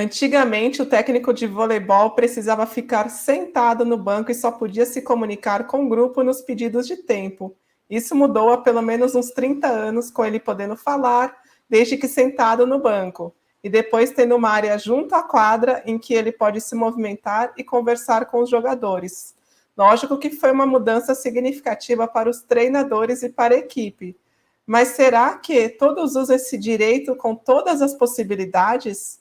Antigamente, o técnico de voleibol precisava ficar sentado no banco e só podia se comunicar com o grupo nos pedidos de tempo. Isso mudou há pelo menos uns 30 anos, com ele podendo falar, desde que sentado no banco, e depois tendo uma área junto à quadra em que ele pode se movimentar e conversar com os jogadores. Lógico que foi uma mudança significativa para os treinadores e para a equipe. Mas será que todos usam esse direito com todas as possibilidades?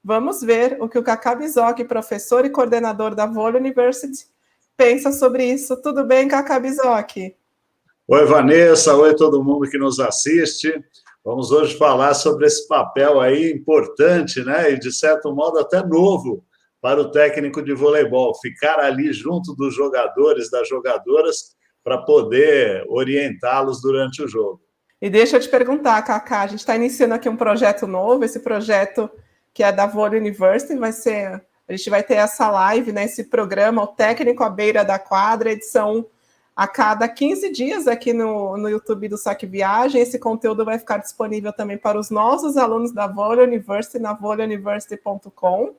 Vamos ver o que o Kaká Bizoc, professor e coordenador da Vôlei University, pensa sobre isso. Tudo bem, Kaká Bizoc? Oi, Vanessa. Oi, todo mundo que nos assiste. Vamos hoje falar sobre esse papel aí importante, né? E, de certo modo, até novo para o técnico de voleibol. Ficar ali junto dos jogadores, das jogadoras, para poder orientá-los durante o jogo. E deixa eu te perguntar, Kaká, a gente está iniciando aqui um projeto novo, esse projeto que é da Vôlei University, a gente vai ter essa live, né, esse programa, o Técnico à Beira da Quadra, edição a cada 15 dias aqui no YouTube do Saque Viagem. Esse conteúdo vai ficar disponível também para os nossos alunos da Vôlei University, na voleiuniversity.com.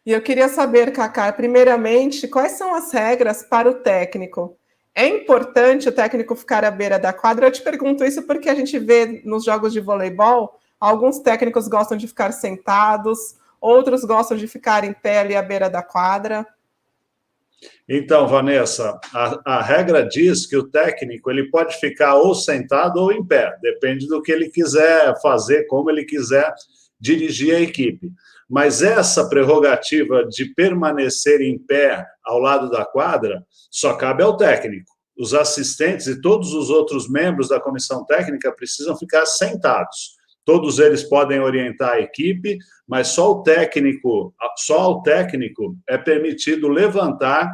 E eu queria saber, Kaká, primeiramente, quais são as regras para o técnico? É importante o técnico ficar à beira da quadra? Eu te pergunto isso porque a gente vê nos jogos de voleibol, alguns técnicos gostam de ficar sentados, outros gostam de ficar em pé ali à beira da quadra. Então, Vanessa, a regra diz que o técnico ele pode ficar ou sentado ou em pé, depende do que ele quiser fazer, como ele quiser dirigir a equipe. Mas essa prerrogativa de permanecer em pé ao lado da quadra só cabe ao técnico. Os assistentes e todos os outros membros da comissão técnica precisam ficar sentados. Todos eles podem orientar a equipe, mas só ao técnico é permitido levantar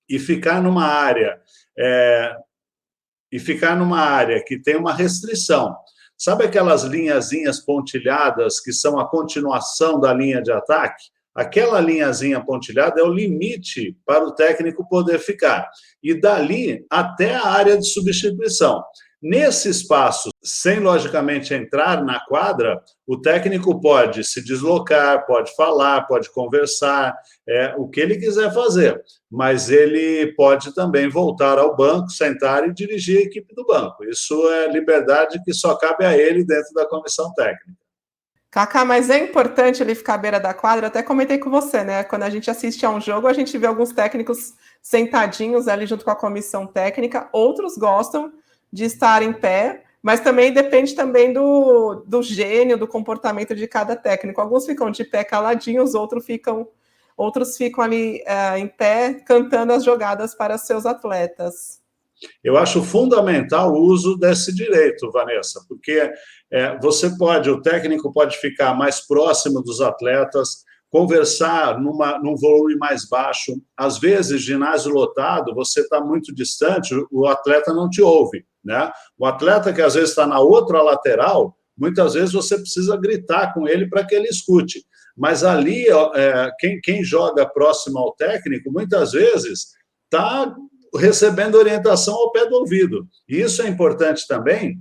e ficar numa área que tem uma restrição. Sabe aquelas linhazinhas pontilhadas que são a continuação da linha de ataque? Aquela linhazinha pontilhada é o limite para o técnico poder ficar. E dali até a área de substituição. Nesse espaço, sem logicamente entrar na quadra, o técnico pode se deslocar, pode falar, pode conversar, o que ele quiser fazer. Mas ele pode também voltar ao banco, sentar e dirigir a equipe do banco. Isso é liberdade que só cabe a ele dentro da comissão técnica. Kaká, mas é importante ele ficar à beira da quadra? Eu até comentei com você, né? Quando a gente assiste a um jogo, a gente vê alguns técnicos sentadinhos ali junto com a comissão técnica, outros gostam de estar em pé, mas também depende também do gênio, do comportamento de cada técnico. Alguns ficam de pé caladinhos, outros ficam ali em pé, cantando as jogadas para seus atletas. Eu acho fundamental o uso desse direito, Vanessa, porque o técnico pode ficar mais próximo dos atletas, conversar num volume mais baixo. Às vezes, ginásio lotado, você está muito distante, o atleta não te ouve, né? O atleta que às vezes está na outra lateral, muitas vezes você precisa gritar com ele para que ele escute. Mas ali, quem joga próximo ao técnico, muitas vezes está recebendo orientação ao pé do ouvido. E isso é importante também,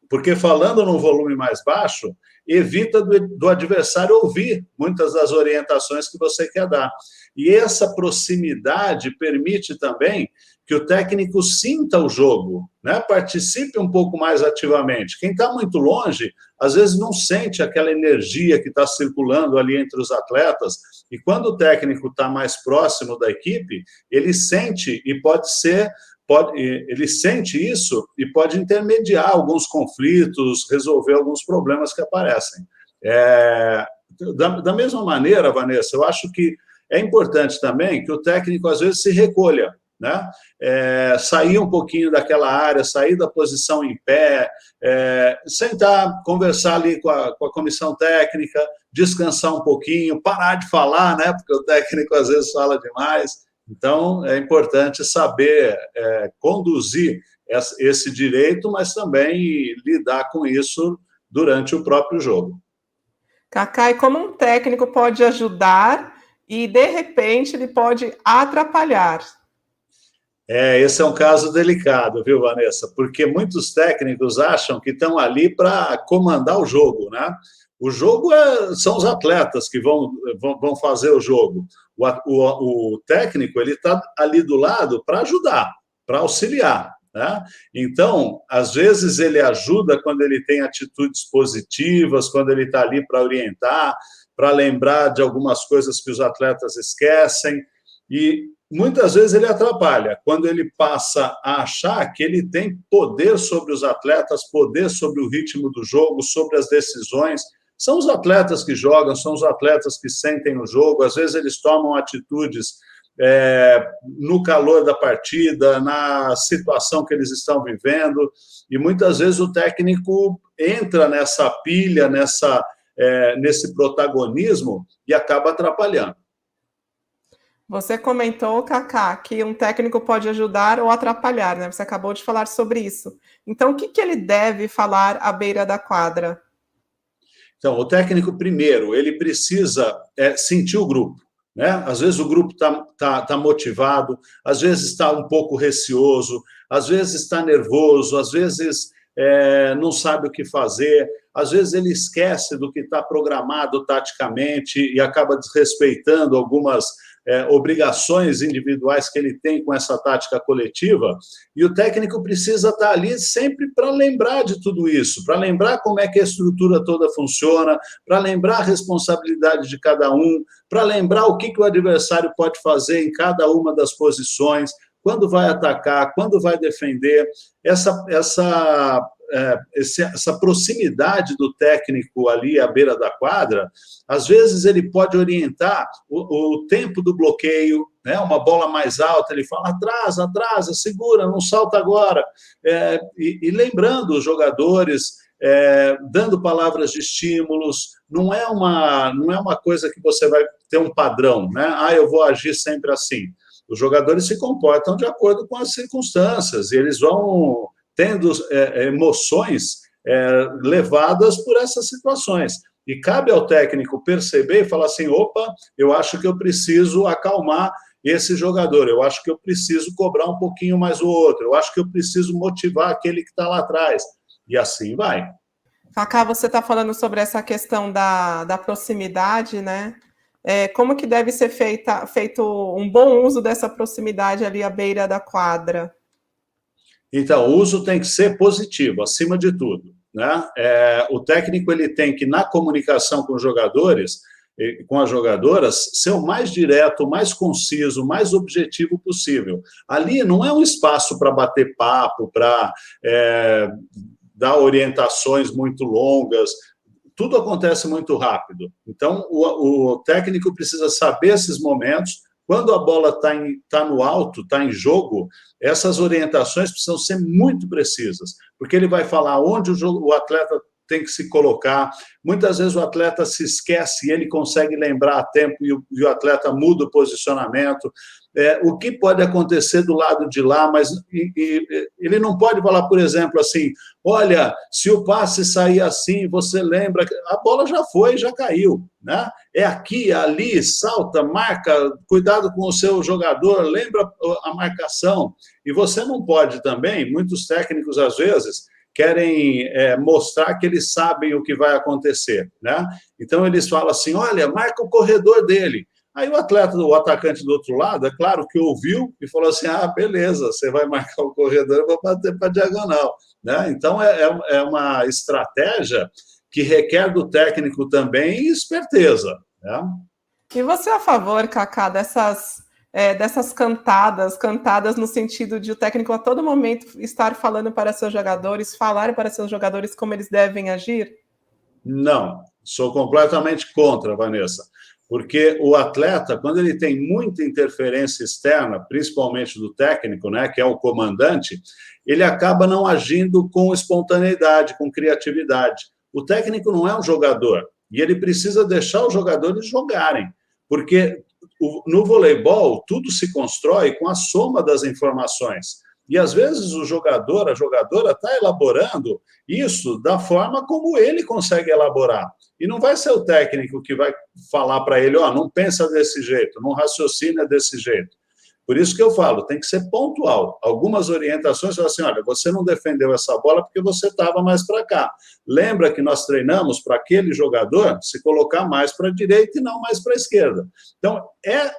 porque falando num volume mais baixo, evita do adversário ouvir muitas das orientações que você quer dar. E essa proximidade permite também que o técnico sinta o jogo, né? Participe um pouco mais ativamente. Quem está muito longe, às vezes não sente aquela energia que está circulando ali entre os atletas, e quando o técnico está mais próximo da equipe, ele sente isso e pode intermediar alguns conflitos, resolver alguns problemas que aparecem. Da mesma maneira, Vanessa, eu acho que é importante também que o técnico, às vezes, se recolha, né? Sair um pouquinho daquela área, sair da posição em pé, sentar, conversar ali com a comissão técnica, descansar um pouquinho, parar de falar, né? Porque o técnico, às vezes, fala demais. Então, é importante saber conduzir esse direito, mas também lidar com isso durante o próprio jogo. Kaká, e como um técnico pode ajudar e, de repente, ele pode atrapalhar? Esse é um caso delicado, viu, Vanessa? Porque muitos técnicos acham que estão ali para comandar o jogo, né? O jogo são os atletas que vão fazer o jogo. O técnico ele está ali do lado para ajudar, para auxiliar, né? Então, às vezes ele ajuda quando ele tem atitudes positivas, quando ele está ali para orientar, para lembrar de algumas coisas que os atletas esquecem, e muitas vezes ele atrapalha, quando ele passa a achar que ele tem poder sobre os atletas, poder sobre o ritmo do jogo, sobre as decisões. São os atletas que jogam, são os atletas que sentem o jogo, às vezes eles tomam atitudes no calor da partida, na situação que eles estão vivendo, e muitas vezes o técnico entra nessa pilha, nesse protagonismo e acaba atrapalhando. Você comentou, Kaká, que um técnico pode ajudar ou atrapalhar, né? Você acabou de falar sobre isso. Então, o que ele deve falar à beira da quadra? Então, o técnico, primeiro, ele precisa sentir o grupo, né? Às vezes o grupo tá motivado, às vezes está um pouco receoso, às vezes está nervoso, às vezes não sabe o que fazer, às vezes ele esquece do que está programado taticamente e acaba desrespeitando algumas obrigações individuais que ele tem com essa tática coletiva, e o técnico precisa estar ali sempre para lembrar de tudo isso, para lembrar como é que a estrutura toda funciona, para lembrar a responsabilidade de cada um, para lembrar o que o adversário pode fazer em cada uma das posições, quando vai atacar, quando vai defender. Essa proximidade do técnico ali à beira da quadra, às vezes ele pode orientar o tempo do bloqueio, né? Uma bola mais alta, ele fala, atrasa, segura, não salta agora, e lembrando os jogadores, dando palavras de estímulos. Não é uma coisa que você vai ter um padrão, né? Eu vou agir sempre assim. Os jogadores se comportam de acordo com as circunstâncias, e eles vão tendo emoções levadas por essas situações. E cabe ao técnico perceber e falar assim, opa, eu acho que eu preciso acalmar esse jogador, eu acho que eu preciso cobrar um pouquinho mais o outro, eu acho que eu preciso motivar aquele que está lá atrás. E assim vai. Kaká, você está falando sobre essa questão da proximidade, né? Como que deve ser feito um bom uso dessa proximidade ali à beira da quadra? Então, o uso tem que ser positivo, acima de tudo, né? O técnico ele tem que, na comunicação com os jogadores, com as jogadoras, ser o mais direto, o mais conciso, o mais objetivo possível. Ali não é um espaço para bater papo, para dar orientações muito longas. Tudo acontece muito rápido. Então, o técnico precisa saber esses momentos. Quando a bola está no alto, está em jogo, essas orientações precisam ser muito precisas, porque ele vai falar onde o atleta tem que se colocar. Muitas vezes o atleta se esquece e ele consegue lembrar a tempo e o atleta muda o posicionamento. O que pode acontecer do lado de lá, mas ele não pode falar, por exemplo, assim, olha, se o passe sair assim, você lembra, a bola já foi, já caiu, né? É aqui, ali, salta, marca, cuidado com o seu jogador, lembra a marcação. E você não pode também, muitos técnicos, às vezes, querem mostrar que eles sabem o que vai acontecer, né? Então, eles falam assim, olha, marca o corredor dele. Aí o atleta, o atacante do outro lado, é claro que ouviu e falou assim, beleza, você vai marcar o corredor, eu vou bater para a diagonal, né? Então, é uma estratégia que requer do técnico também esperteza, né? E você é a favor, Kaká, dessas cantadas no sentido de o técnico a todo momento estar falando para seus jogadores, falar para seus jogadores como eles devem agir? Não, sou completamente contra, Vanessa, porque o atleta, quando ele tem muita interferência externa, principalmente do técnico, né, que é o comandante, ele acaba não agindo com espontaneidade, com criatividade. O técnico não é um jogador, e ele precisa deixar os jogadores jogarem, porque no voleibol tudo se constrói com a soma das informações. E, às vezes, o jogador, a jogadora, está elaborando isso da forma como ele consegue elaborar. E não vai ser o técnico que vai falar para ele, não pensa desse jeito, não raciocina desse jeito. Por isso que eu falo, tem que ser pontual. Algumas orientações, assim, olha, você não defendeu essa bola porque você estava mais para cá. Lembra que nós treinamos para aquele jogador se colocar mais para a direita e não mais para a esquerda. Então,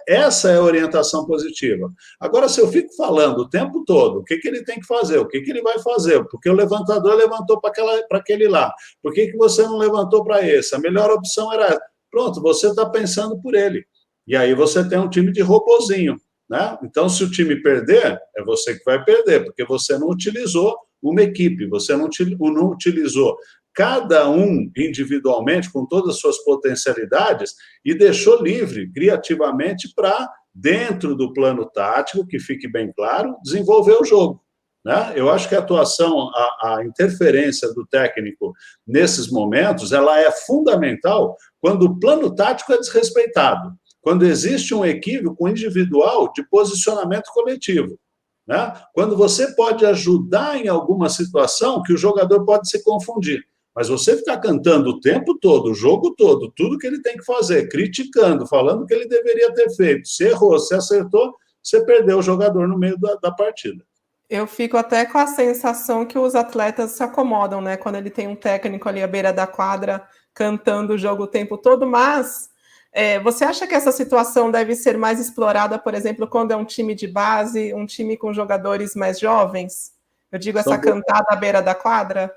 essa é a orientação positiva. Agora, se eu fico falando o tempo todo o que ele tem que fazer, o que ele vai fazer, porque o levantador levantou para aquele lá, por que você não levantou para esse? A melhor opção era essa. Pronto, você está pensando por ele. E aí você tem um time de robozinho, né? Então, se o time perder, é você que vai perder, porque você não utilizou uma equipe, você não utilizou cada um individualmente, com todas as suas potencialidades, e deixou livre, criativamente, para, dentro do plano tático, que fique bem claro, desenvolver o jogo. Né? Eu acho que a atuação, a interferência do técnico nesses momentos, ela é fundamental quando o plano tático é desrespeitado, quando existe um equívoco individual de posicionamento coletivo. Né? Quando você pode ajudar em alguma situação que o jogador pode se confundir. Mas você ficar cantando o tempo todo, o jogo todo, tudo que ele tem que fazer, criticando, falando o que ele deveria ter feito, se errou, se acertou, você perdeu o jogador no meio da partida. Eu fico até com a sensação que os atletas se acomodam, né? Quando ele tem um técnico ali à beira da quadra cantando o jogo o tempo todo, mas você acha que essa situação deve ser mais explorada, por exemplo, quando é um time de base, um time com jogadores mais jovens? Eu digo essa cantada à beira da quadra?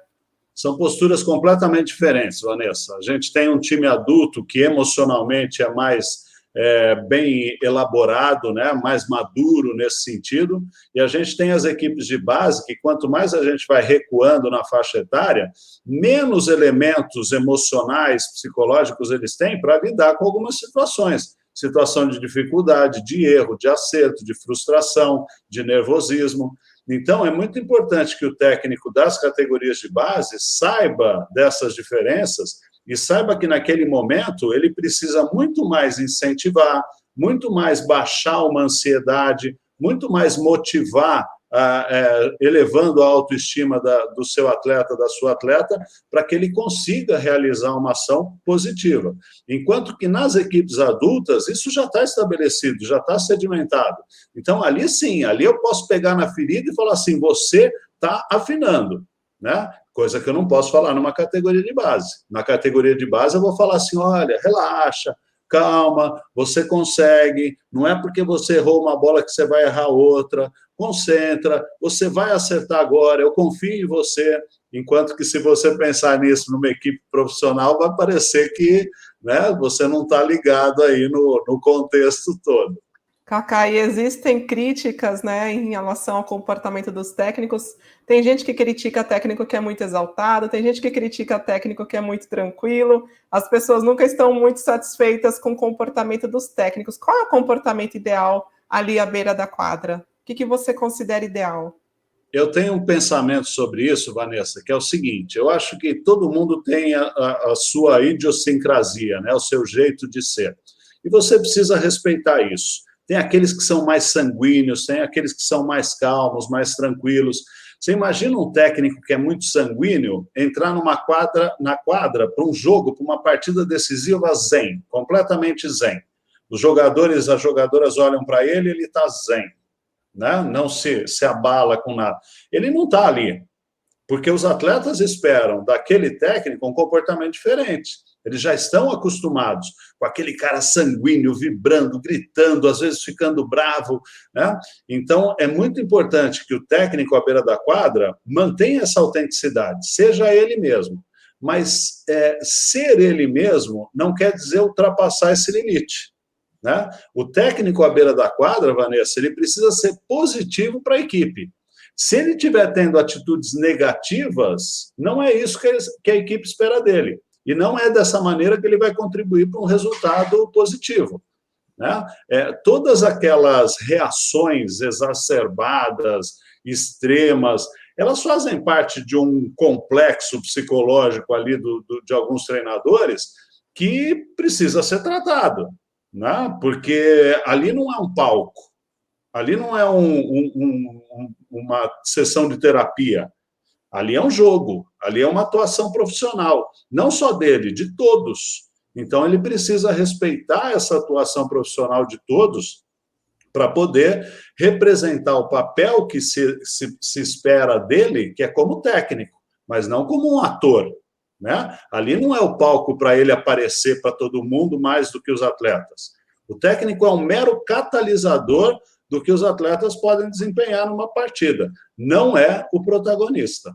São posturas completamente diferentes, Vanessa. A gente tem um time adulto que emocionalmente é mais bem elaborado, né, mais maduro nesse sentido, e a gente tem as equipes de base que, quanto mais a gente vai recuando na faixa etária, menos elementos emocionais, psicológicos eles têm para lidar com algumas situações. Situação de dificuldade, de erro, de acerto, de frustração, de nervosismo. Então, é muito importante que o técnico das categorias de base saiba dessas diferenças e saiba que, naquele momento, ele precisa muito mais incentivar, muito mais baixar uma ansiedade, muito mais motivar, elevando a autoestima do seu atleta, da sua atleta, para que ele consiga realizar uma ação positiva. Enquanto que nas equipes adultas, isso já está estabelecido, já está sedimentado. Então, ali sim, ali eu posso pegar na ferida e falar assim, você está afinando, né? Coisa que eu não posso falar numa categoria de base. Na categoria de base, eu vou falar assim, olha, relaxa, calma, você consegue, não é porque você errou uma bola que você vai errar outra, concentra, você vai acertar agora, eu confio em você, enquanto que se você pensar nisso numa equipe profissional, vai parecer que, né, você não está ligado aí no contexto todo. Cacá, e existem críticas, né, em relação ao comportamento dos técnicos. Tem gente que critica técnico que é muito exaltado, tem gente que critica técnico que é muito tranquilo. As pessoas nunca estão muito satisfeitas com o comportamento dos técnicos. Qual é o comportamento ideal ali à beira da quadra? O que você considera ideal? Eu tenho um pensamento sobre isso, Vanessa, que é o seguinte, eu acho que todo mundo tem a sua idiosincrasia, né, o seu jeito de ser. E você precisa respeitar isso. Tem aqueles que são mais sanguíneos, tem aqueles que são mais calmos, mais tranquilos. Você imagina um técnico que é muito sanguíneo entrar na quadra para um jogo, para uma partida decisiva zen, completamente zen. Os jogadores, as jogadoras olham para ele, ele está zen, né? Não se abala com nada. Ele não está ali, porque os atletas esperam daquele técnico um comportamento diferente. Eles já estão acostumados com aquele cara sanguíneo, vibrando, gritando, às vezes ficando bravo, né? Então, é muito importante que o técnico à beira da quadra mantenha essa autenticidade, seja ele mesmo. Mas ser ele mesmo não quer dizer ultrapassar esse limite, né? O técnico à beira da quadra, Vanessa, ele precisa ser positivo para a equipe. Se ele estiver tendo atitudes negativas, não é isso que a equipe espera dele. E não é dessa maneira que ele vai contribuir para um resultado positivo, né? Todas aquelas reações exacerbadas, extremas, elas fazem parte de um complexo psicológico ali de alguns treinadores que precisa ser tratado, né? Porque ali não é um palco, ali não é uma sessão de terapia. Ali é um jogo, ali é uma atuação profissional, não só dele, de todos. Então, ele precisa respeitar essa atuação profissional de todos para poder representar o papel que se espera dele, que é como técnico, mas não como um ator, né? Ali não é o palco para ele aparecer para todo mundo mais do que os atletas. O técnico é um mero catalisador do que os atletas podem desempenhar numa partida, não é o protagonista.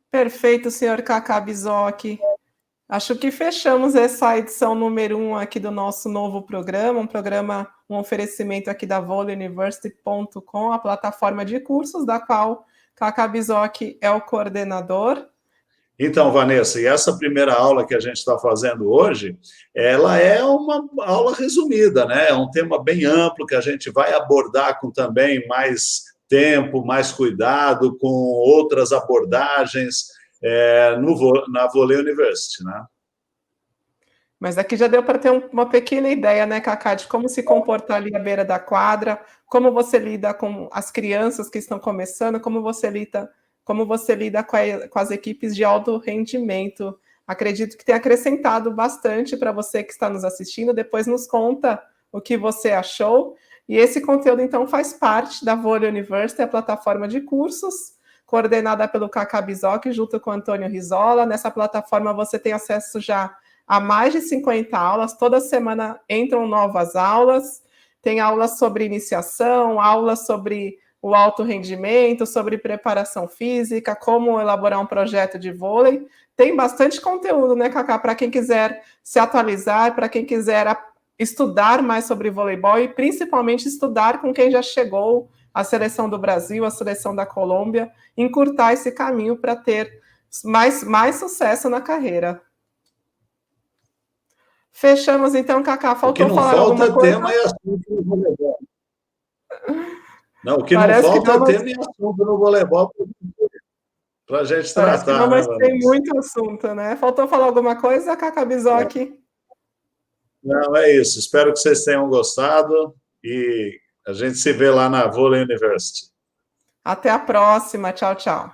Perfeito, senhor Kaká Bizoc. Acho que fechamos essa edição número 1 aqui do nosso novo programa, um oferecimento aqui da voleiuniversity.com, a plataforma de cursos da qual Kaká Bizoc é o coordenador. Então, Vanessa, e essa primeira aula que a gente está fazendo hoje, ela é uma aula resumida, né? É um tema bem amplo que a gente vai abordar com também mais tempo, mais cuidado, com outras abordagens na Volley University, né? Mas aqui já deu para ter uma pequena ideia, né, Kaká, de como se comportar ali à beira da quadra, como você lida com as crianças que estão começando, como você lida com as equipes de alto rendimento. Acredito que tenha acrescentado bastante para você que está nos assistindo. Depois nos conta o que você achou. E esse conteúdo, então, faz parte da Volley University, a plataforma de cursos, coordenada pelo Kaká Bizoc, junto com o Antônio Rizola. Nessa plataforma você tem acesso já a mais de 50 aulas. Toda semana entram novas aulas. Tem aulas sobre iniciação, aulas sobre o alto rendimento, sobre preparação física, como elaborar um projeto de vôlei. Tem bastante conteúdo, né, Kaká, para quem quiser se atualizar, para quem quiser estudar mais sobre voleibol e principalmente estudar com quem já chegou, a seleção do Brasil, a seleção da Colômbia, encurtar esse caminho para ter mais sucesso na carreira. Fechamos então, Kaká. Faltou falar alguma coisa? O que não falta é tema e assunto no voleibol. Não, o que não falta é tema e assunto no voleibol para a gente tratar. Que não, mas tem muito assunto, né? Faltou falar alguma coisa, Kaká Bizoc? Não, é isso. Espero que vocês tenham gostado e a gente se vê lá na Volley University. Até a próxima. Tchau, tchau.